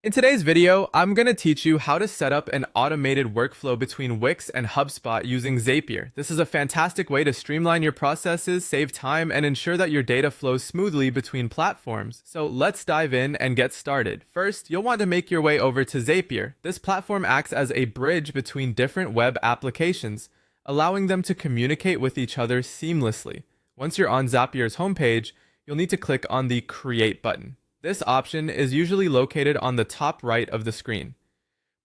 In today's video, I'm going to teach you how to set up an automated workflow between Wix and HubSpot using Zapier. This is a fantastic way to streamline your processes, save time, and ensure that your data flows smoothly between platforms. So let's dive in and get started. First, you'll want to make your way over to Zapier. This platform acts as a bridge between different web applications, allowing them to communicate with each other seamlessly. Once you're on Zapier's homepage, you'll need to click on the Create button. This option is usually located on the top right of the screen.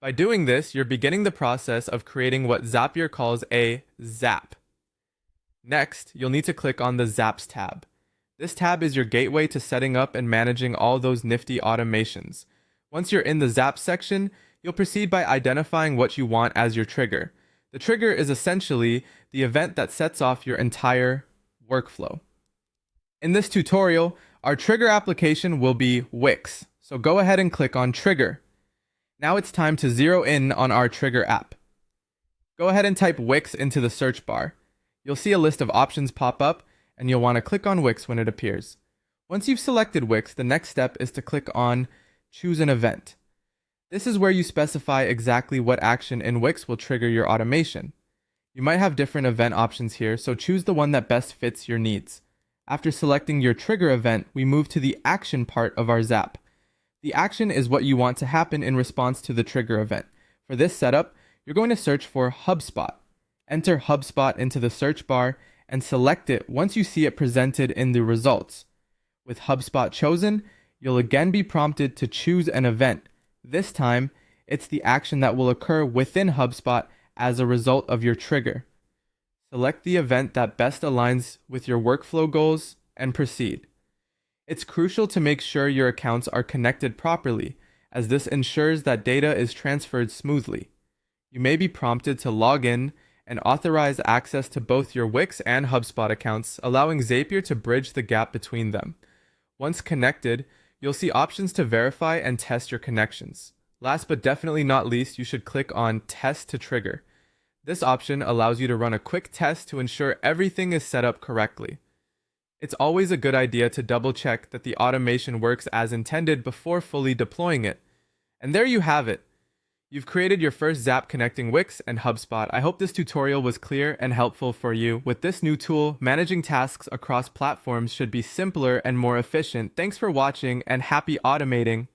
By doing this, you're beginning the process of creating what Zapier calls a Zap. Next, you'll need to click on the Zaps tab. This tab is your gateway to setting up and managing all those nifty automations. Once you're in the Zap section, you'll proceed by identifying what you want as your trigger. The trigger is essentially the event that sets off your entire workflow. In this tutorial, our trigger application will be Wix, so go ahead and click on Trigger. Now it's time to zero in on our trigger app. Go ahead and type Wix into the search bar. You'll see a list of options pop up, and you'll want to click on Wix when it appears. Once you've selected Wix, the next step is to click on Choose an Event. This is where you specify exactly what action in Wix will trigger your automation. You might have different event options here, so choose the one that best fits your needs. After selecting your trigger event, we move to the action part of our Zap. The action is what you want to happen in response to the trigger event. For this setup, you're going to search for HubSpot. Enter HubSpot into the search bar and select it once you see it presented in the results. With HubSpot chosen, you'll again be prompted to choose an event. This time, it's the action that will occur within HubSpot as a result of your trigger. Select the event that best aligns with your workflow goals and proceed. It's crucial to make sure your accounts are connected properly, as this ensures that data is transferred smoothly. You may be prompted to log in and authorize access to both your Wix and HubSpot accounts, allowing Zapier to bridge the gap between them. Once connected, you'll see options to verify and test your connections. Last but definitely not least, you should click on Test to Trigger. This option allows you to run a quick test to ensure everything is set up correctly. It's always a good idea to double check that the automation works as intended before fully deploying it. And there you have it. You've created your first Zap connecting Wix and HubSpot. I hope this tutorial was clear and helpful for you. With this new tool, managing tasks across platforms should be simpler and more efficient. Thanks for watching and happy automating.